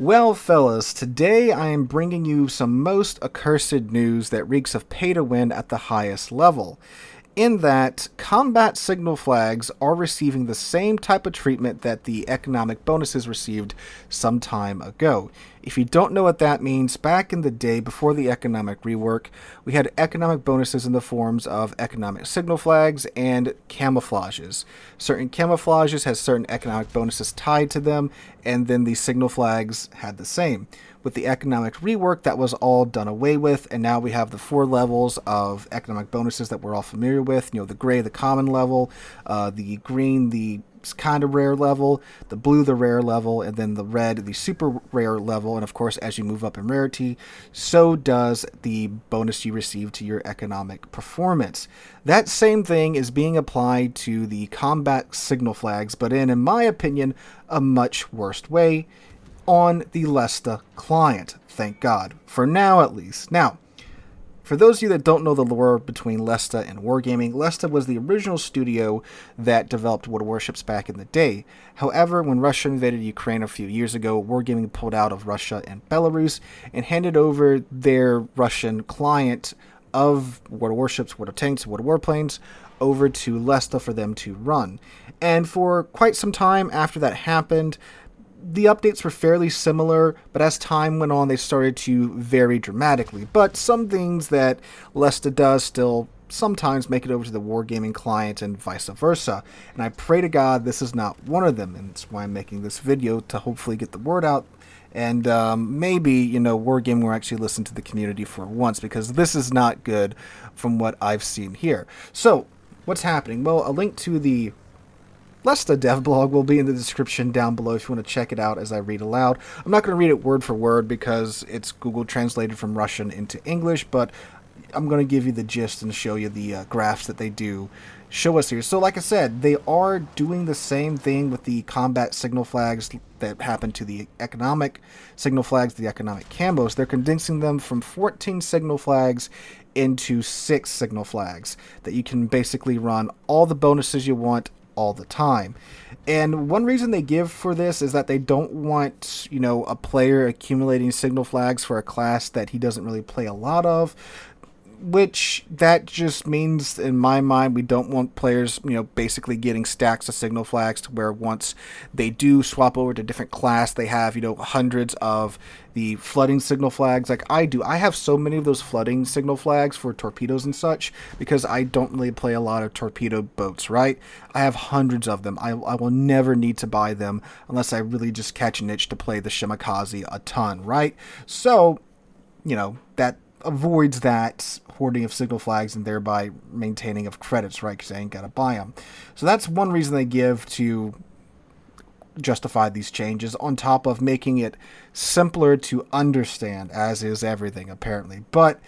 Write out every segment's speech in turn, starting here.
Well, fellas, today I am bringing you some most accursed news that reeks of pay to win at the highest level. In that, combat signal flags are receiving the same type of treatment that the economic bonuses received some time ago. If you don't know what that means, back in the day before the economic rework, we had economic bonuses in the forms of economic signal flags and camouflages. Certain camouflages had certain economic bonuses tied to them, and then the signal flags had the same. With the economic rework, that was all done away with, and now we have the 4 levels of economic bonuses that we're all familiar with. You know, the gray, the common level, the green, the kind of rare level, the blue, the rare level, and then the red, the super rare level. And of course, as you move up in rarity, so does the bonus you receive to your economic performance. That same thing is being applied to the combat signal flags, but in my opinion, a much worse way on the Lesta client. Thank God. For now, at least. Now, for those of you that don't know the lore between Lesta and Wargaming, Lesta was the original studio that developed World Warships back in the day. However, when Russia invaded Ukraine a few years ago, Wargaming pulled out of Russia and Belarus and handed over their Russian client of World Warships, World of Tanks, World of Warplanes over to Lesta for them to run. And for quite some time after that happened, the updates were fairly similar, but as time went on, they started to vary dramatically. But some things that Lesta does still sometimes make it over to the Wargaming client and vice versa. And I pray to God this is not one of them, and that's why I'm making this video, to hopefully get the word out. And maybe, Wargaming will actually listen to the community for once, because this is not good from what I've seen here. So, what's happening? Well, a link to the Lesta dev blog will be in the description down below if you want to check it out as I read aloud. I'm not going to read it word for word because it's Google translated from Russian into English, but I'm going to give you the gist and show you the graphs that they do show us here. So like I said, they are doing the same thing with the combat signal flags that happened to the economic signal flags, the economic cambos. They're condensing them from 14 signal flags into 6 signal flags that you can basically run all the bonuses you want all the time. And one reason they give for this is that they don't want, a player accumulating signal flags for a class that he doesn't really play a lot of, which that just means, in my mind, we don't want players, basically getting stacks of signal flags to where once they do swap over to a different class, they have, hundreds of the flooding signal flags like I do. I have so many of those flooding signal flags for torpedoes and such because I don't really play a lot of torpedo boats, right? I have hundreds of them. I will never need to buy them unless I really just catch an itch to play the Shimakaze a ton, right? So, that avoids that hoarding of signal flags and thereby maintaining of credits, right? Because I ain't gotta buy them. So that's one reason they give to justify these changes, on top of making it simpler to understand, as is everything apparently. But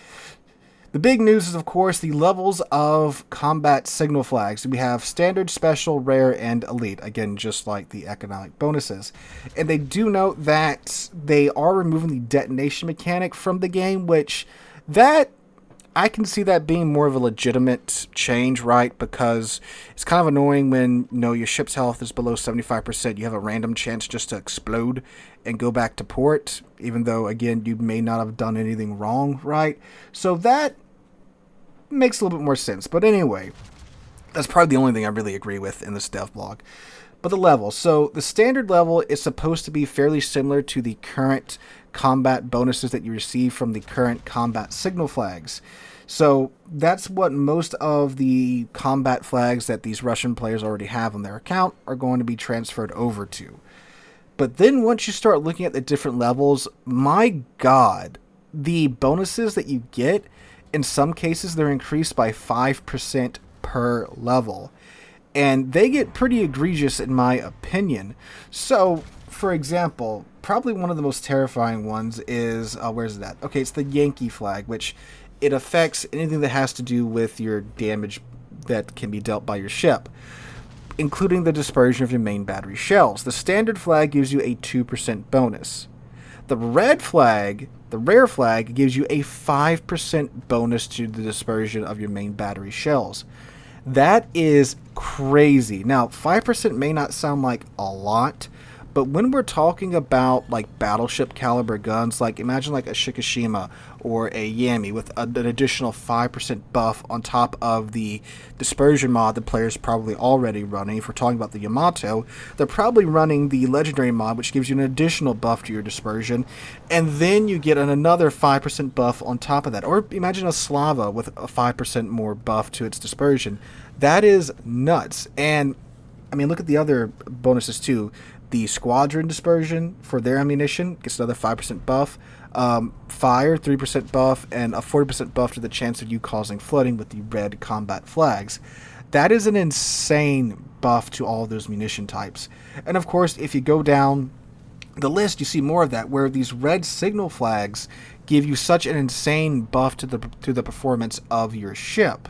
the big news is, of course, the levels of combat signal flags. We have standard, special, rare, and elite. Again, just like the economic bonuses. And they do note that they are removing the detonation mechanic from the game, which I can see that being more of a legitimate change, right? Because it's kind of annoying when, your ship's health is below 75%. You have a random chance just to explode and go back to port, even though, again, you may not have done anything wrong, right? So that makes a little bit more sense. But anyway, that's probably the only thing I really agree with in this dev blog. But the level. So the standard level is supposed to be fairly similar to the current combat bonuses that you receive from the current combat signal flags. So that's what most of the combat flags that these Russian players already have on their account are going to be transferred over to. But then once you start looking at the different levels, my God, the bonuses that you get, in some cases they're increased by 5% per level. And they get pretty egregious in my opinion. So, for example, probably one of the most terrifying ones is, where's that? Okay, it's the Yankee flag, which it affects anything that has to do with your damage that can be dealt by your ship, including the dispersion of your main battery shells. The standard flag gives you a 2% bonus. The red flag, the rare flag, gives you a 5% bonus to the dispersion of your main battery shells. That is crazy. Now, 5% may not sound like a lot, But when we're talking about like battleship caliber guns, like imagine like a Shikishima or a Yami with an additional 5% buff on top of the dispersion mod the player's probably already running. If we're talking about the Yamato, they're probably running the legendary mod, which gives you an additional buff to your dispersion, and then you get another 5% buff on top of that. Or imagine a Slava with a 5% more buff to its dispersion. That is nuts. And I mean, look at the other bonuses too. The squadron dispersion for their ammunition gets another 5% buff. Fire, 3% buff, and a 40% buff to the chance of you causing flooding with the red combat flags. That is an insane buff to all of those munition types. And of course, if you go down the list, you see more of that, where these red signal flags give you such an insane buff to the performance of your ship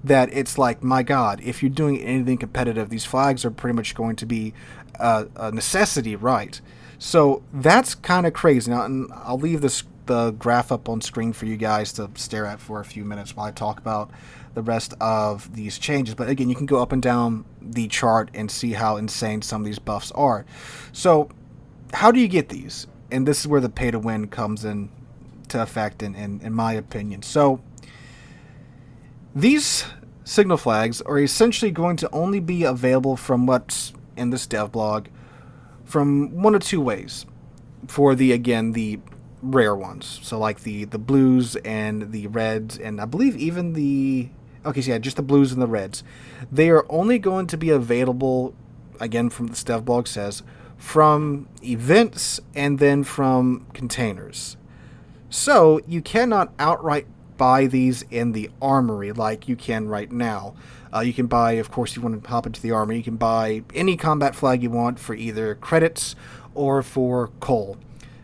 that it's like, my God, if you're doing anything competitive, these flags are pretty much going to be a necessity, right? So that's kind of crazy. Now, and I'll leave the graph up on screen for you guys to stare at for a few minutes while I talk about the rest of these changes. But again, you can go up and down the chart and see how insane some of these buffs are. So how do you get these? And this is where the pay to win comes in to effect, in my opinion. So these signal flags are essentially going to only be available from what's in this dev blog from one of two ways for the rare ones. So like the blues and the reds, and I believe even just the blues and the reds. They are only going to be available, again, from this dev blog says, from events and then from containers. So you cannot outright buy these in the armory like you can right now. You can buy, of course, if you want to hop into the armory, you can buy any combat flag you want for either credits or for coal.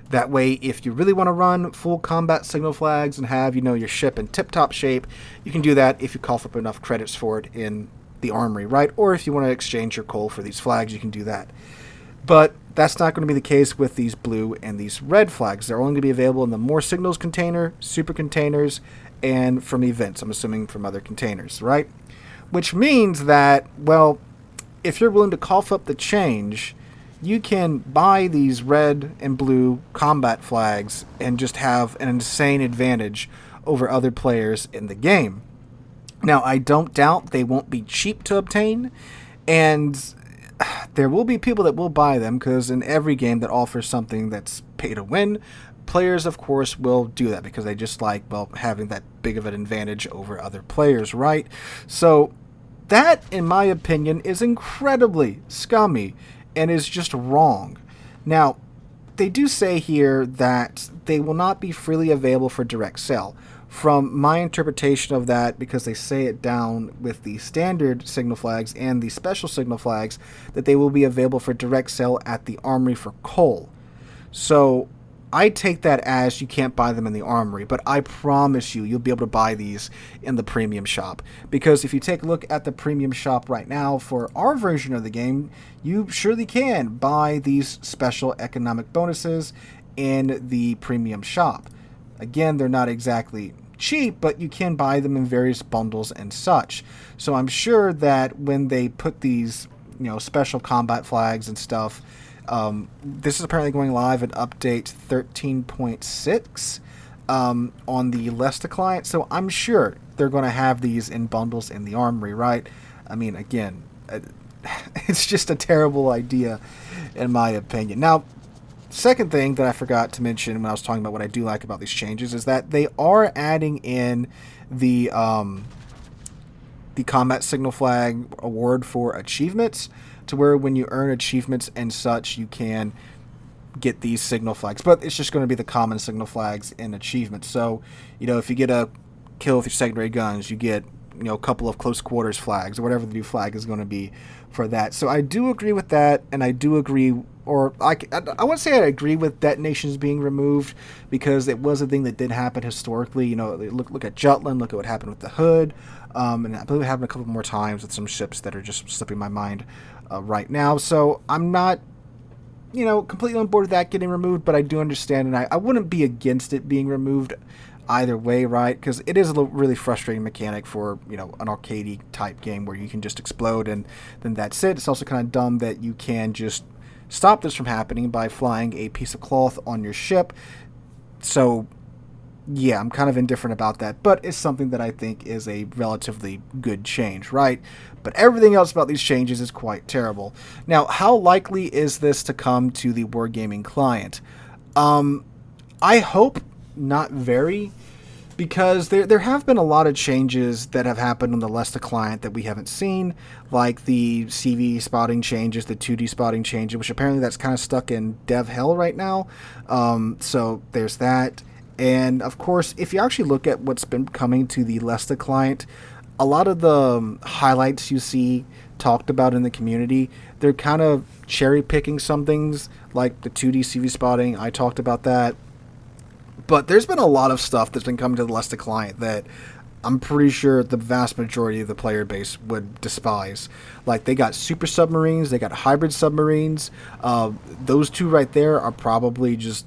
That way, if you really want to run full combat signal flags and have, your ship in tip-top shape, you can do that if you cough up enough credits for it in the armory, right? Or if you want to exchange your coal for these flags, you can do that. But that's not going to be the case with these blue and these red flags. They're only going to be available in the more signals container, super containers, and from events. I'm assuming from other containers, right? Which means that, well, if you're willing to cough up the change, you can buy these red and blue combat flags and just have an insane advantage over other players in the game. Now, I don't doubt they won't be cheap to obtain, and there will be people that will buy them, because in every game that offers something that's pay to win, players, of course, will do that because they just like, well, having that big of an advantage over other players, right? So that, in my opinion, is incredibly scummy and is just wrong. Now, they do say here that they will not be freely available for direct sale. From my interpretation of that, because they say it down with the standard signal flags and the special signal flags, that they will be available for direct sale at the armory for coal. So I take that as you can't buy them in the armory, but I promise you'll be able to buy these in the premium shop. Because if you take a look at the premium shop right now for our version of the game, you surely can buy these special economic bonuses in the premium shop. Again, they're not exactly cheap, but you can buy them in various bundles and such. So I'm sure that when they put these, special combat flags and stuff, this is apparently going live at update 13.6 on the Lesta client, so I'm sure they're going to have these in bundles in the armory, right? I mean, again, it's just a terrible idea, in my opinion. Now, second thing that I forgot to mention when I was talking about what I do like about these changes is that they are adding in the combat signal flag award for achievements, to where when you earn achievements and such, you can get these signal flags. But it's just going to be the common signal flags in achievements. So, if you get a kill with your secondary guns, you get, a couple of close quarters flags, or whatever the new flag is going to be for that. So I do agree with that, and I do agree, or I wouldn't say I agree with detonations being removed, because it was a thing that did happen historically. Look at Jutland, look at what happened with the Hood, and I believe it happened a couple more times with some ships that are just slipping my mind right now. So I'm not, completely on board with that getting removed, but I do understand, and I wouldn't be against it being removed either way, right? Because it is a really frustrating mechanic for, an arcadey type game where you can just explode and then that's it. It's also kind of dumb that you can just stop this from happening by flying a piece of cloth on your ship. So yeah, I'm kind of indifferent about that, but it's something that I think is a relatively good change, right? But everything else about these changes is quite terrible. Now, how likely is this to come to the Wargaming client? I hope not very, because there have been a lot of changes that have happened on the Lesta client that we haven't seen, like the CV spotting changes, the 2D spotting changes, which apparently that's kind of stuck in dev hell right now. So there's that. And of course, if you actually look at what's been coming to the Lesta client, a lot of the highlights you see talked about in the community, they're kind of cherry picking some things, like the 2D CV spotting. I talked about that. But there's been a lot of stuff that's been coming to the Lesta client that I'm pretty sure the vast majority of the player base would despise. Like, they got super submarines, they got hybrid submarines. Those two right there are probably just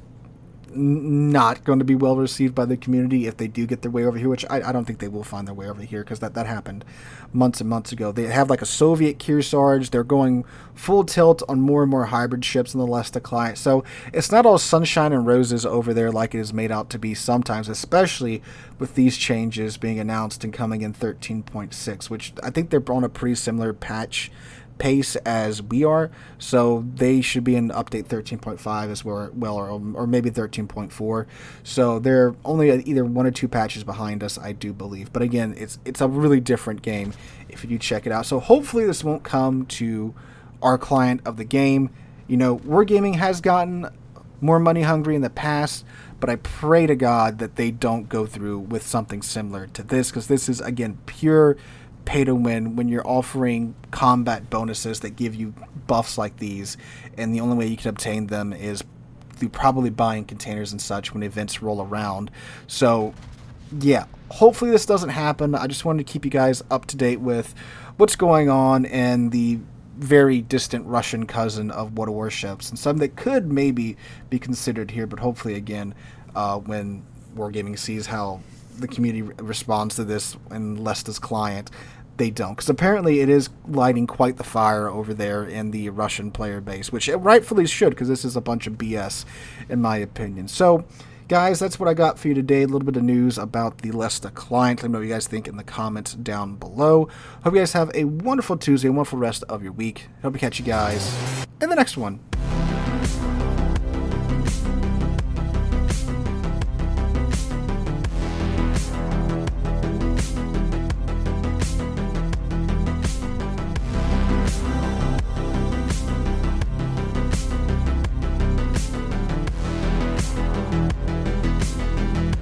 not going to be well received by the community if they do get their way over here, which I don't think they will find their way over here, because that happened months and months ago. They have like a Soviet Kearsarge. They're going full tilt on more and more hybrid ships in the Lesta client. So it's not all sunshine and roses over there like it is made out to be sometimes, especially with these changes being announced and coming in 13.6, which I think they're on a pretty similar patch pace as we are, so they should be in update 13.5 as well, or maybe 13.4. So they're only either 1 or 2 patches behind us, I do believe. But again, it's a really different game if you do check it out. So hopefully this won't come to our client of the game. You know, Wargaming has gotten more money hungry in the past, but I pray to God that they don't go through with something similar to this, because this is, again, pure pay to win when you're offering combat bonuses that give you buffs like these, and the only way you can obtain them is through probably buying containers and such when events roll around. So yeah, hopefully this doesn't happen. I just wanted to keep you guys up to date with what's going on in the very distant Russian cousin of World of Warships, and some that could maybe be considered here, but hopefully again, when Wargaming sees how the community responds to this in Lesta's client, they don't, because apparently it is lighting quite the fire over there in the Russian player base, which it rightfully should, because this is a bunch of BS in my opinion. So guys, that's what I got for you today. A little bit of news about the Lesta client. Let me know what you guys think in the comments down below. Hope you guys have a wonderful Tuesday, a wonderful rest of your week. Hope to catch you guys in the next one.